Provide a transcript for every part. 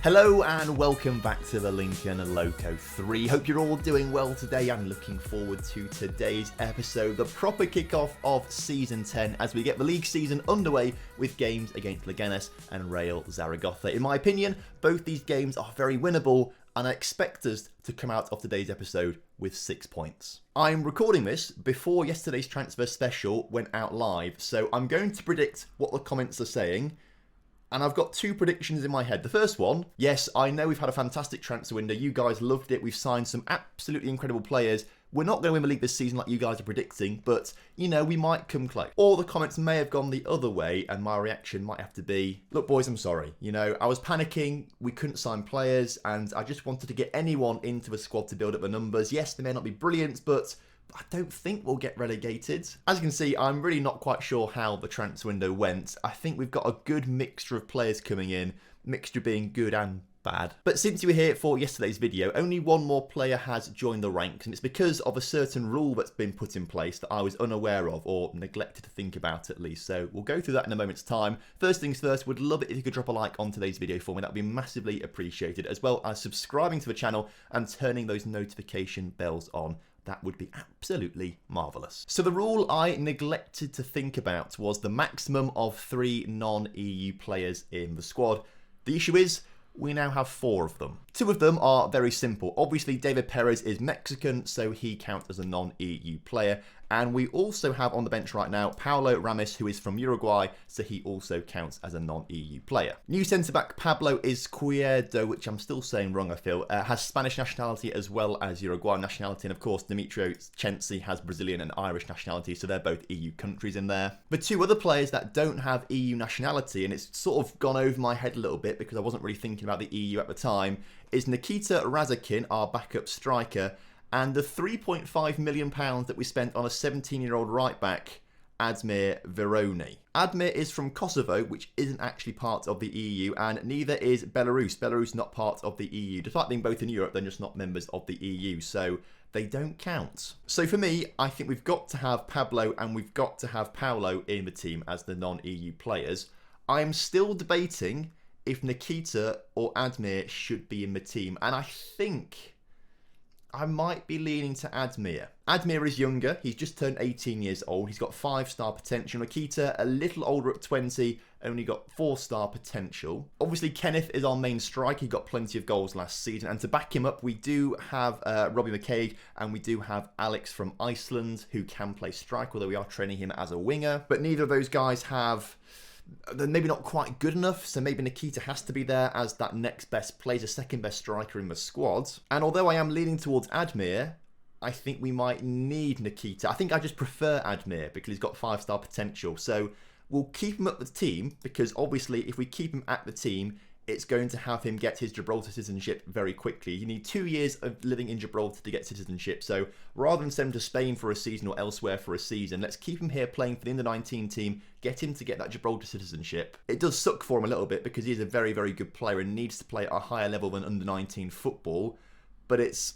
Hello and welcome back to the Lincoln Loco 3. Hope you're all doing well today. I'm looking forward to today's episode, the proper kickoff of Season 10 as we get the league season underway with games against Leganes and Real Zaragotha. In my opinion, both these games are very winnable and I expect us to come out of today's episode with 6 points. I'm recording this before yesterday's transfer special went out live, so I'm going to predict what the comments are saying. And I've got two predictions in my head. The first one, yes, I know we've had a fantastic transfer window. You guys loved it. We've signed some absolutely incredible players. We're not going to win the league this season like you guys are predicting, but, you know, we might come close. Or the comments may have gone the other way, and my reaction might have to be, look, boys, I'm sorry. You know, I was panicking. We couldn't sign players, and I just wanted to get anyone into the squad to build up the numbers. Yes, they may not be brilliant, but I don't think we'll get relegated. As you can see, I'm really not quite sure how the transfer window went. I think we've got a good mixture of players coming in, mixture being good and bad. But since you were here for yesterday's video, only one more player has joined the ranks, and it's because of a certain rule that's been put in place that I was unaware of, or neglected to think about at least. So we'll go through that in a moment's time. First things first, would love it if you could drop a like on today's video for me. That would be massively appreciated, as well as subscribing to the channel and turning those notification bells on. That would be absolutely marvellous. So the rule I neglected to think about was the maximum of 3 non-EU players in the squad. The issue is, we now have 4 of them. 2 of them are very simple. Obviously, David Perez is Mexican, so he counts as a non-EU player. And we also have on the bench right now Paulo Ramis, who is from Uruguay, so he also counts as a non-EU player. New centre-back Pablo Izquierdo, which I'm still saying wrong, I feel, has Spanish nationality as well as Uruguayan nationality. And of course, Demetrio Chensi has Brazilian and Irish nationality, so they're both EU countries in there. The 2 other players that don't have EU nationality, and it's sort of gone over my head a little bit because I wasn't really thinking about the EU at the time, is Nikita Razakin, our backup striker, and the £3.5 million that we spent on a 17-year-old right-back, Admir Veroni. Admir is from Kosovo, which isn't actually part of the EU, and neither is Belarus. Belarus not part of the EU. Despite being both in Europe, they're just not members of the EU, so they don't count. So for me, I think we've got to have Pablo and we've got to have Paulo in the team as the non-EU players. I am still debating if Nikita or Admir should be in the team, and I think I might be leaning to Admir. Admir is younger. He's just turned 18 years old. He's got 5-star potential. Nikita, a little older at 20, only got 4-star potential. Obviously, Kenneth is our main striker. He got plenty of goals last season. And to back him up, we do have Robbie McCaig and we do have Alex from Iceland who can play striker, although we are training him as a winger. But neither of those guys have... They're maybe not quite good enough, so maybe Nikita has to be there as that next best player, a second best striker in the squad. And although I am leaning towards Admir, I think we might need Nikita. I think I just prefer Admir because he's got 5-star potential. So we'll keep him at the team because obviously if we keep him at the team, it's going to have him get his Gibraltar citizenship very quickly. You need 2 years of living in Gibraltar to get citizenship. So rather than send him to Spain for a season or elsewhere for a season, let's keep him here playing for the under-19 team, get him to get that Gibraltar citizenship. It does suck for him a little bit because he's a very, very good player and needs to play at a higher level than under-19 football. But it's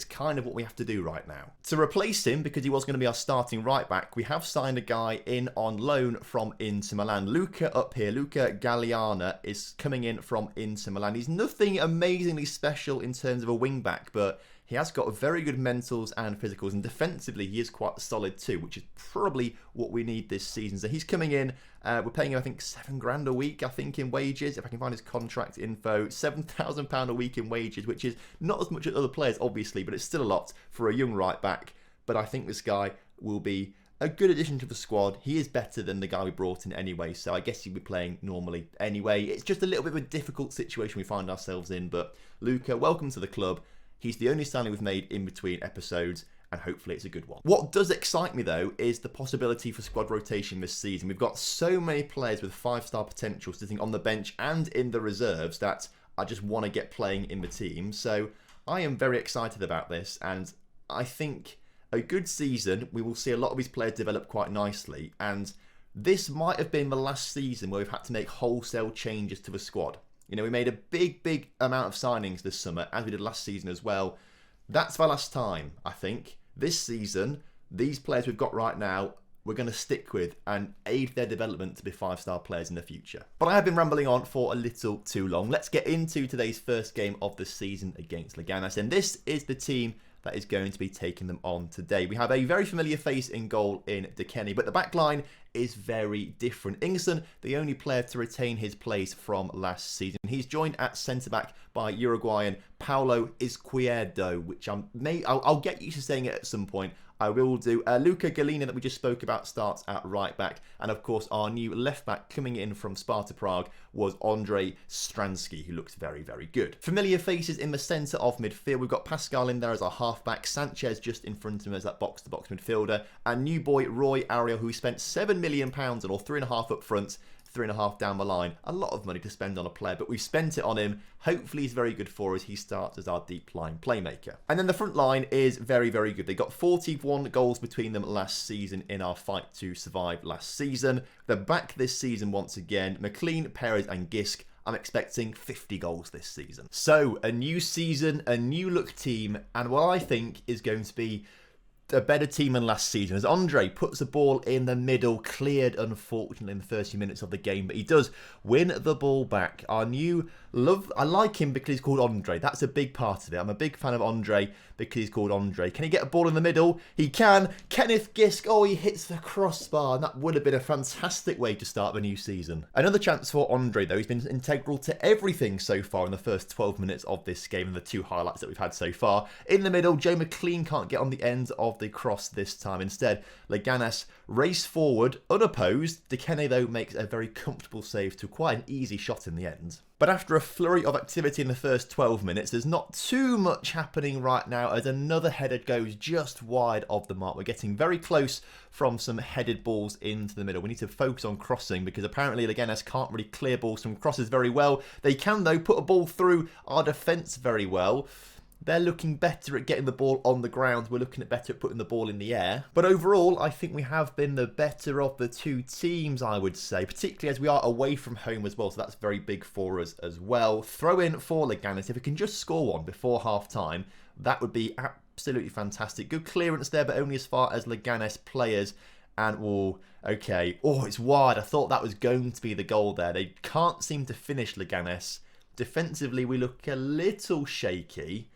kind of what we have to do right now. To replace him, because he was going to be our starting right back, we have signed a guy in on loan from Inter Milan. Luca up here, Luca Galliana is coming in from Inter Milan. He's nothing amazingly special in terms of a wing back, but he has got very good mentals and physicals, and defensively he is quite solid too, which is probably what we need this season. So he's coming in, we're paying him I think £7,000 a week, I think, in wages. If I can find his contract info, £7,000 a week in wages, which is not as much as other players obviously, but it's still a lot for a young right back. But I think this guy will be a good addition to the squad. He is better than the guy we brought in anyway, so I guess he'll be playing normally anyway. It's just a little bit of a difficult situation we find ourselves in, but Luca, welcome to the club. He's the only signing we've made in between episodes, and hopefully it's a good one. What does excite me, though, is the possibility for squad rotation this season. We've got so many players with 5-star potential sitting on the bench and in the reserves that I just want to get playing in the team. So I am very excited about this, and I think a good season, we will see a lot of these players develop quite nicely, and this might have been the last season where we've had to make wholesale changes to the squad. You know, we made a big amount of signings this summer, as we did last season as well. That's the last time, I think. This season, these players we've got right now we're going to stick with and aid their development to be 5-star players in the future. But I have been rambling on for a little too long. Let's get into today's first game of the season against Leganes. And this is the team that is going to be taking them on today. We have a very familiar face in goal in Dekeni, but the back line is very different. Ingson, the only player to retain his place from last season. He's joined at centre-back by Uruguayan Paulo Izquierdo, which I'll get used to saying it at some point. I will do. Luka Galina, that we just spoke about, starts at right back. And of course, our new left back coming in from Sparta Prague was Andrej Stransky, who looks very, very good. Familiar faces in the centre of midfield. We've got Pascal in there as our half back. Sanchez just in front of him as that box-to-box midfielder. And new boy Roy Ariel, who we spent £7 million on, or 3.5 up front, 3.5 down the line. A lot of money to spend on a player, but we've spent it on him. Hopefully he's very good for us. He starts as our deep line playmaker. And then the front line is very, very good. They got 41 goals between them last season in our fight to survive last season. They're back this season once again. McLean, Perez and Gisk. I'm expecting 50 goals this season. So a new season, a new look team, and what I think is going to be a better team than last season, as Andre puts the ball in the middle, cleared unfortunately in the first few minutes of the game, but he does win the ball back. Our new love, I like him because he's called Andre. That's a big part of it. I'm a big fan of Andre because he's called Andre. Can he get a ball in the middle? He can. Kenneth Gisk, oh, he hits the crossbar, and that would have been a fantastic way to start the new season. Another chance for Andre, though. He's been integral to everything so far in the first 12 minutes of this game and the 2 highlights that we've had so far. In the middle, Joe McLean can't get on the end of the cross this time. Instead, Leganes race forward, unopposed. Dekene, though, makes a very comfortable save to quite an easy shot in the end. But after a flurry of activity in the first 12 minutes, there's not too much happening right now as another header goes just wide of the mark. We're getting very close from some headed balls into the middle. We need to focus on crossing because apparently Leganes can't really clear balls from crosses very well. They can, though, put a ball through our defence very well. They're looking better at getting the ball on the ground. We're looking at better at putting the ball in the air. But overall, I think we have been the better of the two teams, I would say, particularly as we are away from home as well. So that's very big for us as well. Throw in for Leganes. If we can just score one before half-time, that would be absolutely fantastic. Good clearance there, but only as far as Leganes players. And, oh, okay. Oh, it's wide. I thought that was going to be the goal there. They can't seem to finish Leganes. Defensively, we look a little shaky.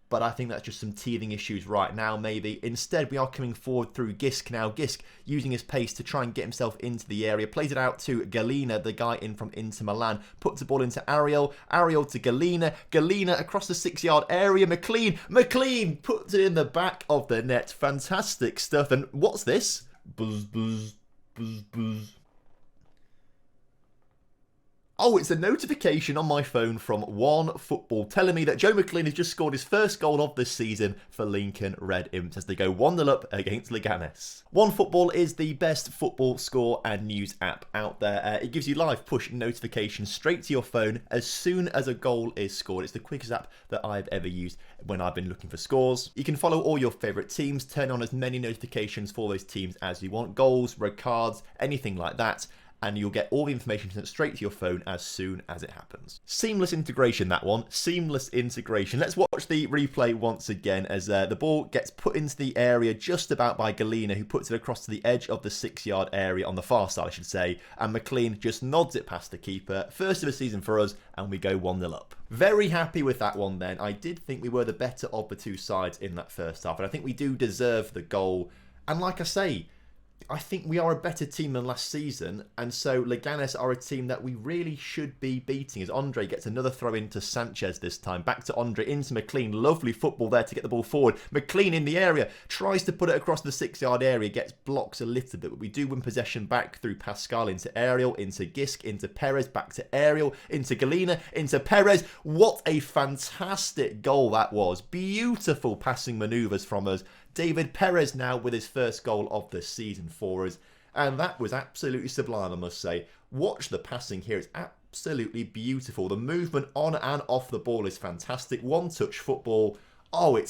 But I think that's just some teething issues right now, maybe. Instead, we are coming forward through Gisk now. Gisk using his pace to try and get himself into the area. Plays it out to Galina, the guy in from Inter Milan. Puts the ball into Ariel. Ariel to Galina. Galina across the 6-yard area. McLean puts it in the back of the net. Fantastic stuff. And what's this? Buzz, buzz, buzz, buzz. Oh, it's a notification on my phone from One Football telling me that Joe McLean has just scored his first goal of this season for Lincoln Red Imps as they go 1-0 up against Leganes. One Football is the best football score and news app out there. It gives you live push notifications straight to your phone as soon as a goal is scored. It's the quickest app that I've ever used when I've been looking for scores. You can follow all your favourite teams, turn on as many notifications for those teams as you want. Goals, red cards, anything like that. And you'll get all the information sent straight to your phone as soon as it happens. Seamless integration, that one. Seamless integration. Let's watch the replay once again as the ball gets put into the area just about by Galina, who puts it across to the edge of the 6-yard area on the far side, I should say. And McLean just nods it past the keeper. First of the season for us, and we go 1-0 up. Very happy with that one then. I did think we were the better of the two sides in that first half, and I think we do deserve the goal. And like I say, I think we are a better team than last season, and so Leganes are a team that we really should be beating as Andre gets another throw into Sanchez this time. Back to Andre, into McLean. Lovely football there to get the ball forward. McLean in the area, tries to put it across the 6-yard area, gets blocked a little bit, but we do win possession back through Pascal into Ariel, into Gisk, into Perez, back to Ariel, into Galina, into Perez. What a fantastic goal that was. Beautiful passing manoeuvres from us. David Perez now with his first goal of the season for us. And that was absolutely sublime, I must say. Watch the passing here. It's absolutely beautiful. The movement on and off the ball is fantastic. One-touch football. Oh,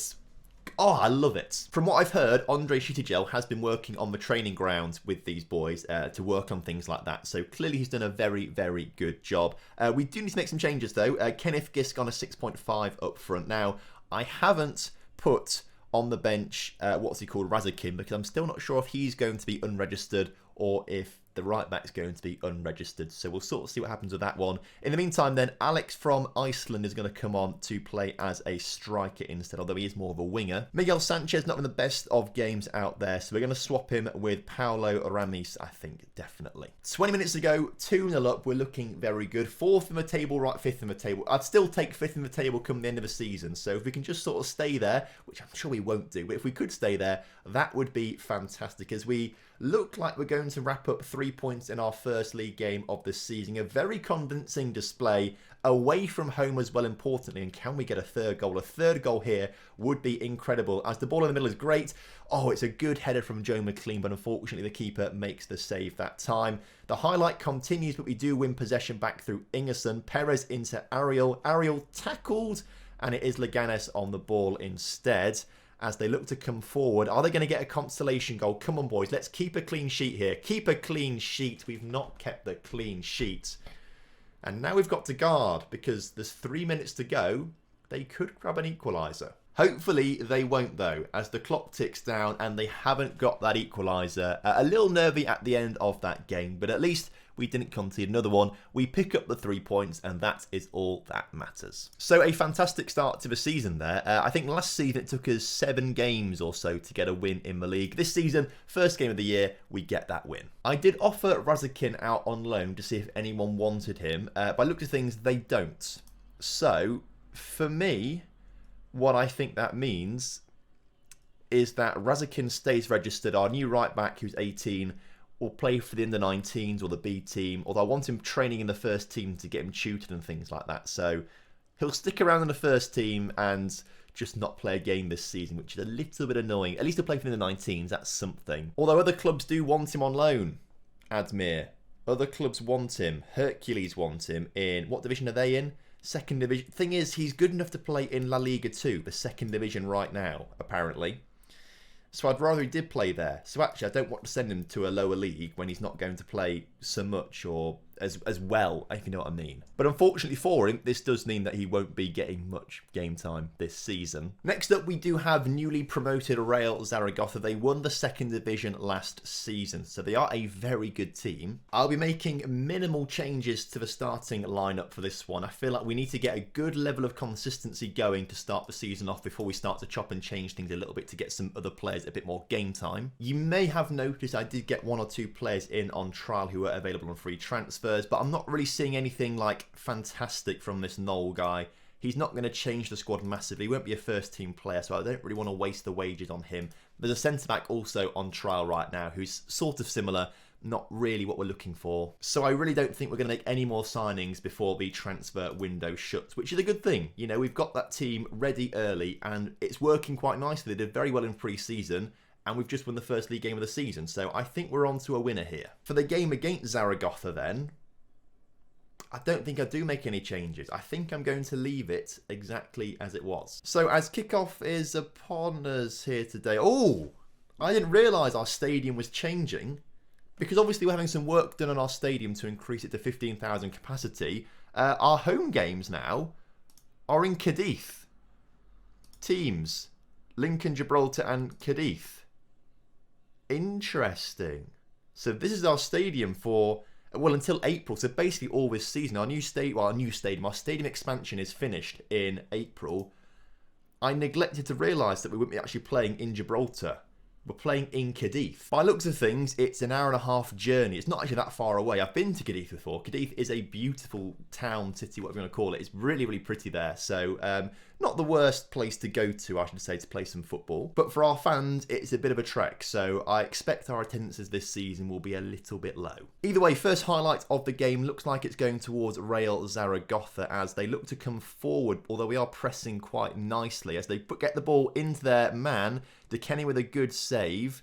I love it. From what I've heard, Andre Shitigel has been working on the training ground with these boys to work on things like that. So clearly he's done a very, very good job. We do need to make some changes, though. Kenneth Gisk on a 6.5 up front. Now, I haven't put on the bench, what's he called, Razakin, because I'm still not sure if he's going to be unregistered or if the right back's going to be unregistered. So we'll sort of see what happens with that one. In the meantime then, Alex from Iceland is going to come on to play as a striker instead, although he is more of a winger. Miguel Sanchez not in the best of games out there, so we're going to swap him with Paulo Ramis, I think, definitely. 20 minutes ago, 2-0 up, we're looking very good. 4th in the table, right, 5th in the table. I'd still take 5th in the table come the end of the season, so if we can just sort of stay there, which I'm sure we won't do, but if we could stay there, that would be fantastic, as we look like we're going to wrap up 3 points in our first league game of the season. A very convincing display away from home as well, importantly. And can we get a third goal? A third goal here would be incredible, as the ball in the middle is great. Oh, it's a good header from Joe McLean, but unfortunately the keeper makes the save that time. The highlight continues, but we do win possession back through Ingerson. Perez into Ariel. Ariel tackled, and it is Leganes on the ball instead, as they look to come forward. Are they going to get a consolation goal? Come on, boys. Let's keep a clean sheet here. Keep a clean sheet. We've not kept the clean sheet. And now we've got to guard, because there's 3 minutes to go. They could grab an equaliser. Hopefully they won't, though, as the clock ticks down and they haven't got that equaliser. A little nervy at the end of that game, but at least we didn't concede another one. We pick up the 3 points, and that is all that matters. So a fantastic start to the season there. I think last season it took us 7 games or so to get a win in the league. This season, first game of the year, we get that win. I did offer Razakin out on loan to see if anyone wanted him. By look of things, they don't. So, for me, what I think that means is that Razakin stays registered. Our new right back, who's 18, will play for the under-19s or the B team, although I want him training in the first team to get him tutored and things like that. So he'll stick around in the first team and just not play a game this season, which is a little bit annoying. At least he'll play for the under-19s, that's something. Although other clubs do want him on loan. Admir. Other clubs want him. Hercules want him in... What division are they in? Second division. Thing is, he's good enough to play in La Liga 2, the second division right now, apparently. So I'd rather he did play there. So actually, I don't want to send him to a lower league when he's not going to play so much or as well, if you know what I mean. But unfortunately for him, this does mean that he won't be getting much game time this season. Next up, we do have newly promoted Real Zaragotha. They won the second division last season, so they are a very good team. I'll be making minimal changes to the starting lineup for this one. I feel like we need to get a good level of consistency going to start the season off before we start to chop and change things a little bit to get some other players a bit more game time. You may have noticed I did get 1 or 2 players in on trial who are available on free transfers, but I'm not really seeing anything like fantastic from this Knoll guy. He's not going to change the squad massively. He won't be a first team player, so I don't really want to waste the wages on him. There's a centre back also on trial right now who's sort of similar, not really what we're looking for. So I really don't think we're going to make any more signings before the transfer window shuts, which is a good thing. You know, we've got that team ready early and it's working quite nicely. They did very well in pre-season, and we've just won the first league game of the season, so I think we're on to a winner here. For the game against Zaragotha then, I don't think I do make any changes. I think I'm going to leave it exactly as it was. So as kickoff is upon us here today. Oh, I didn't realise our stadium was changing, because obviously we're having some work done on our stadium to increase it to 15,000 capacity. Our home games now are in Cadiz. Teams, Lincoln, Gibraltar and Cadiz. Interesting. So this is our stadium for, well, until April. So basically all this season. Our stadium expansion is finished in April. I neglected to realise that we wouldn't be actually playing in Gibraltar. We're playing in Cadiz. By looks of things, it's an hour-and-a-half journey. It's not actually that far away. I've been to Cadiz before. Cadiz is a beautiful town, city, whatever you want to call it. It's really, really pretty there. So, not the worst place to go to, I should say, to play some football. But for our fans, it's a bit of a trek. So I expect our attendances this season will be a little bit low. Either way, first highlight of the game looks like it's going towards Real Zaragotha as they look to come forward, although we are pressing quite nicely as they get the ball into their man. DeKenny with a good save.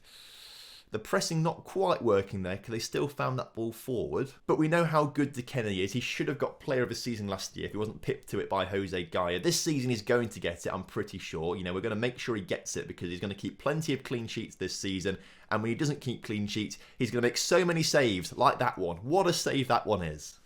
The pressing not quite working there because they still found that ball forward. But we know how good DeKenny is. He should have got player of the season last year if he wasn't pipped to it by Jose Gaia. This season he's going to get it, I'm pretty sure. You know, we're going to make sure he gets it because he's going to keep plenty of clean sheets this season. And when he doesn't keep clean sheets, he's going to make so many saves like that one. What a save that one is.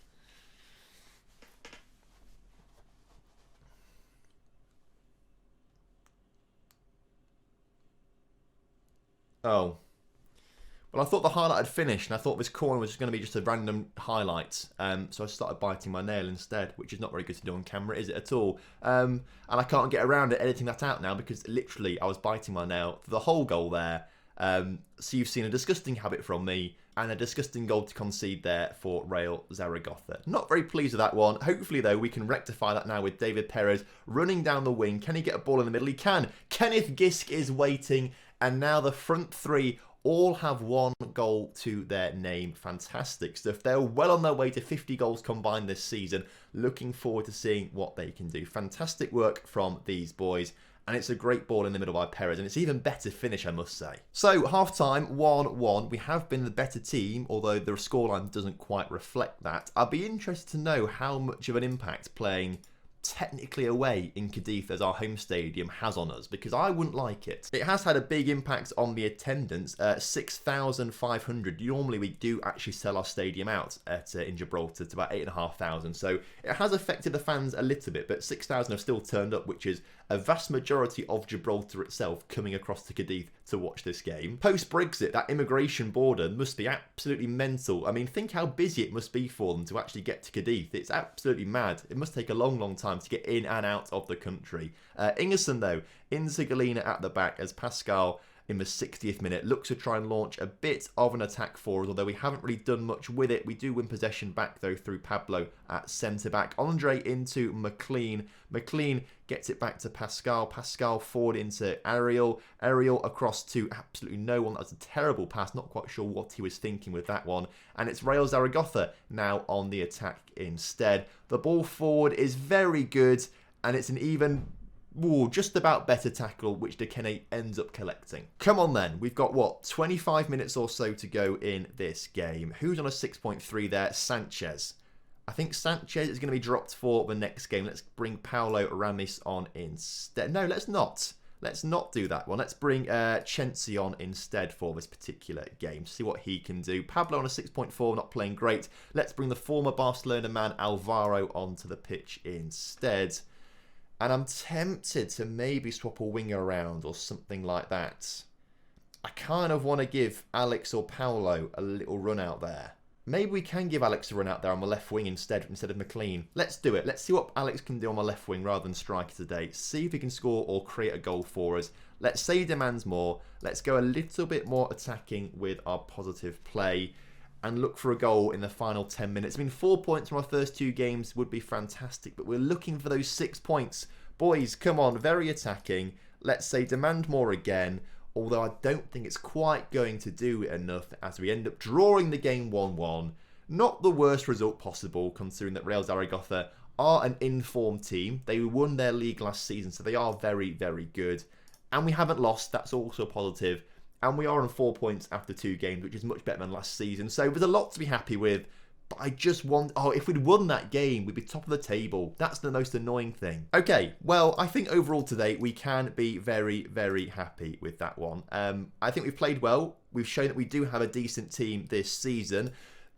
Oh. Well, I thought the highlight had finished, and I thought this corner was going to be just a random highlight. So I started biting my nail instead, which is not very good to do on camera, is it at all? And I can't get around it editing that out now because literally I was biting my nail for the whole goal there. So you've seen a disgusting habit from me and a disgusting goal to concede there for Real Zaragotha. Not very pleased with that one. Hopefully, though, we can rectify that now with David Perez running down the wing. Can he get a ball in the middle? He can. Kenneth Gisk is waiting, and now the front three all have one goal to their name. Fantastic stuff. They're well on their way to 50 goals combined this season. Looking forward to seeing what they can do. Fantastic work from these boys. And it's a great ball in the middle by Perez, and it's even better finish, I must say. So, half-time, 1-1. We have been the better team, although the scoreline doesn't quite reflect that. I'd be interested to know how much of an impact playing technically away in Cadiz as our home stadium has on us, because I wouldn't like it. It has had a big impact on the attendance, 6,500. Normally we do actually sell our stadium out in Gibraltar to about 8,500, so it has affected the fans a little bit, but 6,000 have still turned up, which is a vast majority of Gibraltar itself coming across to Cadiz to watch this game. Post-Brexit, that immigration border must be absolutely mental. I mean, think how busy it must be for them to actually get to Cadiz. It's absolutely mad. It must take a long, long time to get in and out of the country. Ingerson, though, into Galena at the back as Pascal in the 60th minute looks to try and launch a bit of an attack for us, although we haven't really done much with it. We do win possession back, though, through Pablo at centre-back. Andre into McLean. McLean gets it back to Pascal. Pascal forward into Ariel. Ariel across to absolutely no one. That's a terrible pass. Not quite sure what he was thinking with that one. And it's Real Zaragotha now on the attack instead. The ball forward is very good, and it's an even just about better tackle, which Dekene ends up collecting. Come on then, we've got, what, 25 minutes or so to go in this game. Who's on a 6.3 there? Sanchez. I think Sanchez is going to be dropped for the next game. Let's bring Paulo Ramis on instead. No, let's not. Let's not do that one. Let's bring Chensi on instead for this particular game. See what he can do. Pablo on a 6.4, not playing great. Let's bring the former Barcelona man Alvaro onto the pitch instead. And I'm tempted to maybe swap a winger around or something like that. I kind of want to give Alex or Paulo a little run out there. Maybe we can give Alex a run out there on the left wing instead of McLean. Let's do it. Let's see what Alex can do on the left wing rather than striker today. See if he can score or create a goal for us. Let's say he demands more. Let's go a little bit more attacking with our positive play and look for a goal in the final 10 minutes. I mean, 4 points from our first two games would be fantastic, but we're looking for those 6 points. Boys, come on, very attacking. Let's say demand more again, although I don't think it's quite going to do enough as we end up drawing the game 1-1. Not the worst result possible, considering that Real Zaragotha are an informed team. They won their league last season, so they are very, very good. And we haven't lost, that's also positive. And we are on 4 points after 2 games, which is much better than last season. So there's a lot to be happy with. But I just want... if we'd won that game, we'd be top of the table. That's the most annoying thing. Okay, well, I think overall today, we can be very, very happy with that one. I think we've played well. We've shown that we do have a decent team this season.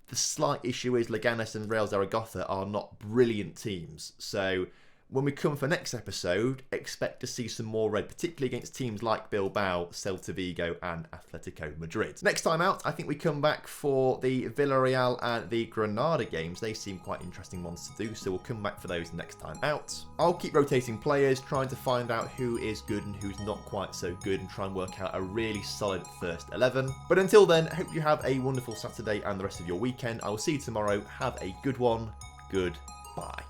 The slight issue is Leganes and Real Zaragotha are not brilliant teams. So when we come for next episode, expect to see some more red, particularly against teams like Bilbao, Celta Vigo and Atletico Madrid. Next time out, I think we come back for the Villarreal and the Granada games. They seem quite interesting ones to do, so we'll come back for those next time out. I'll keep rotating players, trying to find out who is good and who's not quite so good, and try and work out a really solid first 11. But until then, hope you have a wonderful Saturday and the rest of your weekend. I will see you tomorrow. Have a good one. Goodbye.